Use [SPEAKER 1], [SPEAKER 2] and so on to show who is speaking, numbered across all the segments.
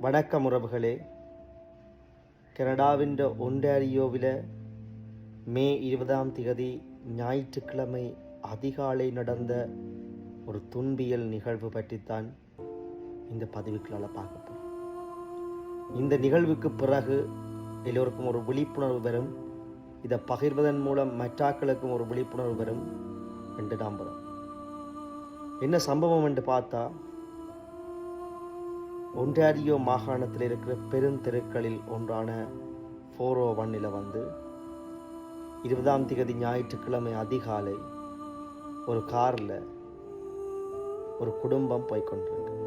[SPEAKER 1] வணக்கம் உறவுகளே. கனடாவின் ஒன்டாரியோவில் மே 20 ஞாயிற்றுக்கிழமை அதிகாலை நடந்த ஒரு துன்பியல் நிகழ்வு பற்றித்தான் இந்த பதிவுகளால் பார்க்க போகிறோம். இந்த நிகழ்வுக்கு பிறகு எல்லோருக்கும் ஒரு விழிப்புணர்வு வரும். இதை பகிர்வதன் மூலம் மற்றாக்களுக்கும் ஒரு விழிப்புணர்வு வரும் என்று நம்புகிறோம். என்ன சம்பவம் என்று பார்த்தா, ஒன்டாரியோ மாகாணத்தில் இருக்கிற பெருந்தெருக்களில் ஒன்றான 401 வந்து 20 ஞாயிற்றுக்கிழமை அதிகாலை ஒரு காரில் ஒரு குடும்பம் போய்கொண்டிருக்கு.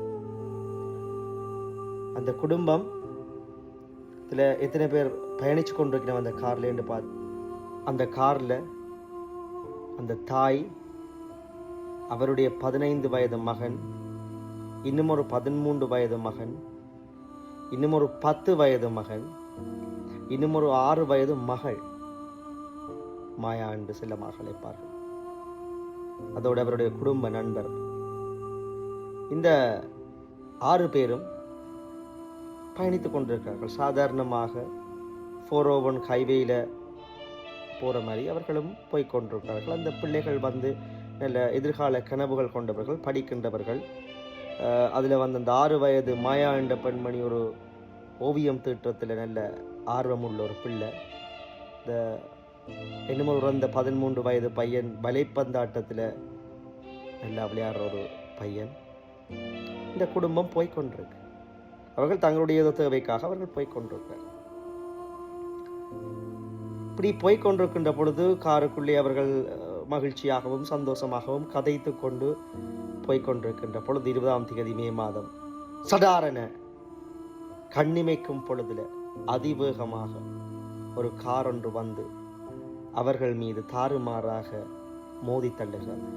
[SPEAKER 1] அந்த குடும்பம் எத்தனை பேர் பயணிச்சு கொண்டிருக்கிறோம் அந்த கார்ல என்று பார்த்து, அந்த காரில் அந்த தாய், அவருடைய 15 வயது மகன், இன்னும் ஒரு 13 வயது மகன், இன்னும் ஒரு 10 வயது மகன், இன்னும் ஒரு 6 வயது மகள், மாயா என்று சில மகள் அழைப்பார்கள். அதோடு அவருடைய குடும்ப நண்பர். இந்த 6 பேரும் பயணித்துக் கொண்டிருக்கிறார்கள். சாதாரணமாக 401 ஹைவேல போகிற மாதிரி அவர்களும் போய்கொண்டிருக்கிறார்கள். அந்த பிள்ளைகள் வந்து நல்ல எதிர்கால கனவுகள் கொண்டவர்கள், படிக்கின்றவர்கள். அதில் வந்து அந்த 6 வயது மாயா என்ற பெண்மணி ஒரு ஓவியம் தீட்டத்தில் நல்ல ஆர்வம் உள்ள ஒரு பிள்ளை. இந்த என்னமோ அந்த 13 வயது பையன் வலைப்பந்தாட்டத்தில் நல்லா விளையாடுற ஒரு பையன். இந்த குடும்பம் போய்கொண்டிருக்கு. அவர்கள் தங்களுடைய தேவைக்காக அவர்கள் போய்கொண்டிருக்கிறார். இப்படி போய்கொண்டிருக்கின்ற பொழுது காருக்குள்ளே அவர்கள் மகிழ்ச்சியாகவும் சந்தோஷமாகவும் கதைத்து கொண்டு போய்கொண்டிருக்கின்ற பொழுது 20 மே மாதம் சடாரண கண்ணிமைக்கும் பொழுதுல அதிவேகமாக ஒரு கார் ஒன்று வந்து அவர்கள் மீது தாறுமாறாக மோதி தள்ளுகிறது.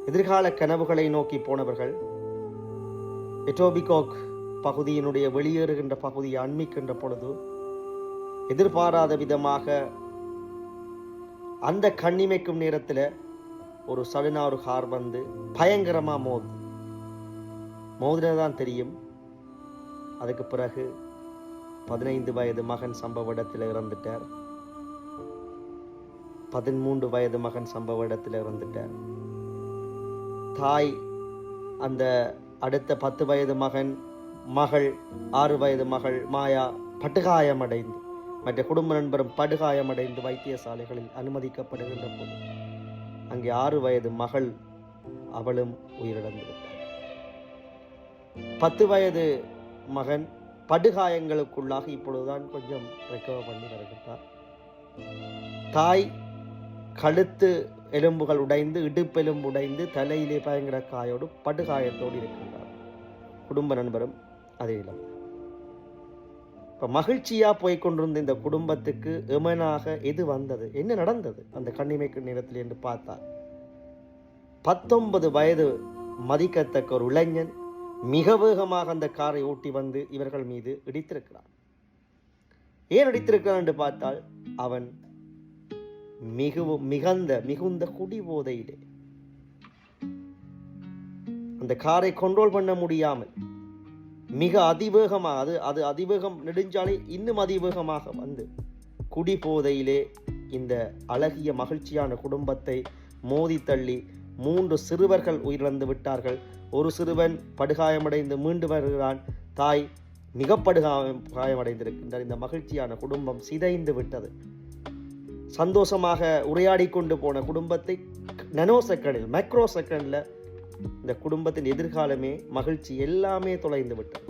[SPEAKER 1] எதிர்கால கனவுகளை நோக்கி போனவர்கள் எட்டோபிகோக் பகுதியினுடைய வெளியேறுகின்ற பகுதியை அண்மிக்கின்ற பொழுது எதிர்பாராத விதமாக அந்த கண்ணிமைக்கும் நேரத்தில் ஒரு சடனா ஒரு கார் வந்து பயங்கரமா மோதினதான் தெரியும். அதுக்கு பிறகு 15 வயது மகன் சம்பவ இடத்தில் இறந்துட்டார். 13 வயது மகன் சம்பவ இடத்தில் இறந்துட்டார். தாய், அந்த அடுத்த 10 வயது மகன், மகள் 6 வயது மகள் மாயா படுகாயமடைந்து, மற்ற குடும்ப நண்பரும் படுகாயமடைந்து வைத்தியசாலைகளில் அனுமதிக்கப்படுகின்ற போது அங்கே 6 வயது மகள் அவளும் உயிரிழந்து விட்டார். 10 வயது மகன் படுகாயங்களுக்குள்ளாக இப்பொழுதுதான் கொஞ்சம் ரெக்கவர் பண்ணி வருகின்றார். தாய் கழுத்து எலும்புகள் உடைந்து, இடுப்பெலும்பு உடைந்து, தலையிலே பயங்கர காயோடு படுகாயத்தோடு இருக்கின்றார். குடும்ப நண்பரும் அதே இடம். இப்போ மகிழ்ச்சியா போய்கொண்டிருந்த இந்த குடும்பத்துக்கு எமனாக எது வந்தது, என்ன நடந்தது அந்த கண்ணிமைக்கு நேரத்தில் என்று பார்த்தால், 19 வயது மதிக்கத்தக்க ஒரு இளைஞன் மிக வேகமாக அந்த காரை ஓட்டி வந்து இவர்கள் மீது இடித்திருக்கிறான். ஏன் இடித்திருக்கிறான் என்று பார்த்தால், அவன் மிகுந்த குடிபோதையிலே அந்த காரை கண்ட்ரோல் பண்ண முடியாமல் மிக அதிவேகமாக, அது அதிவேகம் நெடுஞ்சாலை இன்னும் அதிவேகமாக வந்து குடிபோதையிலே இந்த அழகிய மகிழ்ச்சியான குடும்பத்தை மோதி தள்ளி 3 சிறுவர்கள் உயிரிழந்து விட்டார்கள். ஒரு சிறுவன் படுகாயமடைந்து மீண்டு வருகிறான். தாய் மிக படுகாயமடைந்திருக்கின்றார். இந்த மகிழ்ச்சியான குடும்பம் சிதைந்து விட்டது. சந்தோஷமாக உரையாடி கொண்டு போன குடும்பத்தை நானோ செகண்டில், மைக்ரோ செகண்டில் இந்த குடும்பத்தின் எதிர்காலமே, மகிழ்ச்சி எல்லாமே தொலைந்து விட்டது.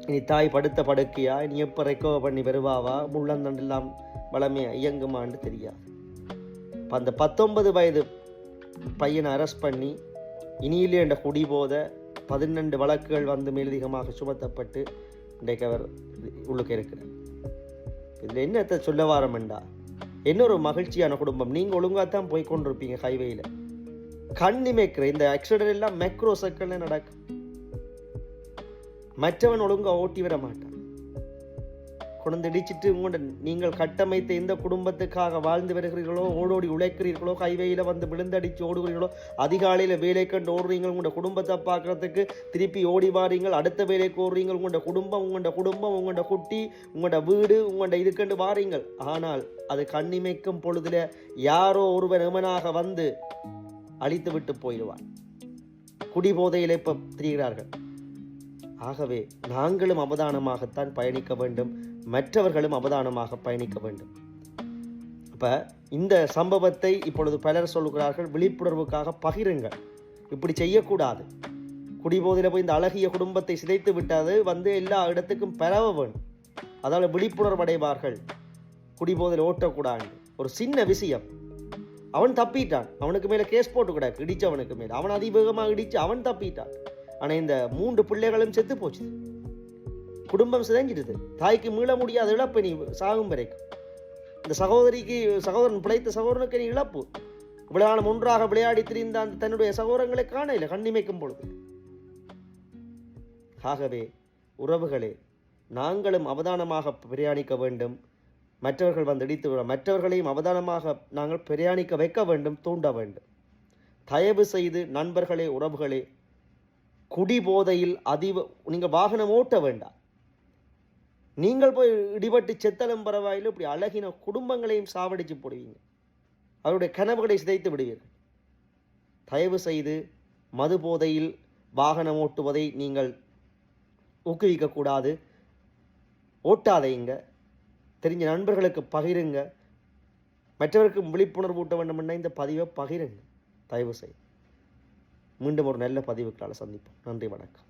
[SPEAKER 1] இனி தாய் படுத்த படுக்கையா, இனி எப்போ ரெக்கவர் பண்ணி வருவாவா, முள்ளந்தண்டெல்லாம் வளமையா இயங்குமான்னு தெரியாது. அந்த 19 வயது பையனை அரெஸ்ட் பண்ணி இனியிலே என்ற குடிபோத 12 வழக்குகள் வந்து மேலதிகமாக சுமத்தப்பட்டு இன்றைக்கு அவர் உள்ளுக்கு இருக்கிறார். இதில் என்னத்தை சொல்ல வாரமெண்டா, இன்னொரு மகிழ்ச்சியான குடும்பம். நீங்கள் ஒழுங்காகத்தான் போய்கொண்டிருப்பீங்க ஹைவேயில், கண்ணிமைக்கிற இந்த ஆக்சிடென்ட் எல்லாம் மைக்ரோ செகண்ட்ல நடக்கும். மற்றவன் ஒழுங்கா ஓட்டி வர மாட்டான். கொண்டு இடிச்சிட்டு நீங்கள் கட்டமைத்த எந்த குடும்பத்துக்காக வாழ்ந்து வருகிறீர்களோ, ஓடோடி உழைக்கிறீர்களோ, ஹைவேயில் வந்து விழுந்தடிச்சு ஓடுகிறீர்களோ, அதிகாலையில் வேலை கண்டு ஓடுறீங்க, உங்களோட குடும்பத்தை பார்க்கறதுக்கு திருப்பி ஓடி வாரீங்கள், அடுத்த வேலைக்கு ஓடுறீங்க, உங்களோட குடும்பம் உங்களோட குட்டி, உங்களோட வீடு, உங்களோட இதுக்கண்டு வாரீங்கள். ஆனால் அது கண்ணிமைக்கும் பொழுதுல யாரோ ஒருவன் எமனாக வந்து அழித்து விட்டு போயிடுவான். குடிபோதையில் இப்போ திரிகிறார்கள். ஆகவே நாங்களும் அவதானமாகத்தான் பயணிக்க வேண்டும், மற்றவர்களும் அவதானமாக பயணிக்க வேண்டும். அப்போ இந்த சம்பவத்தை இப்பொழுது பலர் சொல்லுகிறார்கள், விழிப்புணர்வுக்காக பகிருங்கள், இப்படி செய்யக்கூடாது. குடிபோதையில் போய் இந்த அழகிய குடும்பத்தை சிதைத்து விட்டது வந்து எல்லா இடத்துக்கும் பரவ வேண்டும். அதால் விழிப்புணர்வு அடைவார்கள், குடிபோதையில் ஓட்டக்கூடாது. ஒரு சின்ன விஷயம், அவன் தப்பிட்டான், அவனுக்கு மேலே கேஸ் போட்டு கிடக்கு, இடிச்சவனுக்கு மேலே அவன் அதிவேகமாக இடித்து அவன் தப்பிட்டான். ஆனால் இந்த 3 பிள்ளைகளும் செத்து போச்சு, குடும்பம் சிதைஞ்சிடுது, தாய்க்கு மீள முடியாத இழப்பு நீ சாகும் வரைக்கும். இந்த சகோதரன் பிழைத்த சகோதரனுக்கு நீ இழப்பு. விளையாடும் ஒன்றாக விளையாடி திரிந்த அந்த தன்னுடைய சகோதரங்களை காணல கண்ணிமைக்கும் பொழுது. ஆகவே உறவுகளே, நாங்களும் அவதானமாக பிரயாணிக்க வேண்டும். மற்றவர்கள் வந்து இடித்து மற்றவர்களையும் அவதானமாக நாங்கள் பிரயாணிக்க வைக்க வேண்டும், தூண்ட வேண்டும். தயவு செய்து நண்பர்களே, உறவுகளே, குடிபோதையில் நீங்கள் வாகனம் ஓட்ட வேண்டாம். நீங்கள் போய் இடிபட்டு செத்தலும் பரவாயில்லை, இப்படி அழகின குடும்பங்களையும் சாவடிச்சு போடுவீங்க, அவருடைய கனவுகளை சிதைத்து விடுவீர்கள். தயவு செய்து மது போதையில் வாகனம் ஓட்டுவதை நீங்கள் ஊக்குவிக்கக்கூடாது, ஓட்டாதைங்க. தெரிஞ்ச நண்பர்களுக்கு பகிருங்க, மற்றவருக்கு விழிப்புணர்வு ஊட்ட வேண்டும்னா இந்த பதிவை பகிருங்க தயவு செய்து. மீண்டும் ஒரு நல்ல பதிவுகளால் சந்திப்போம். நன்றி, வணக்கம்.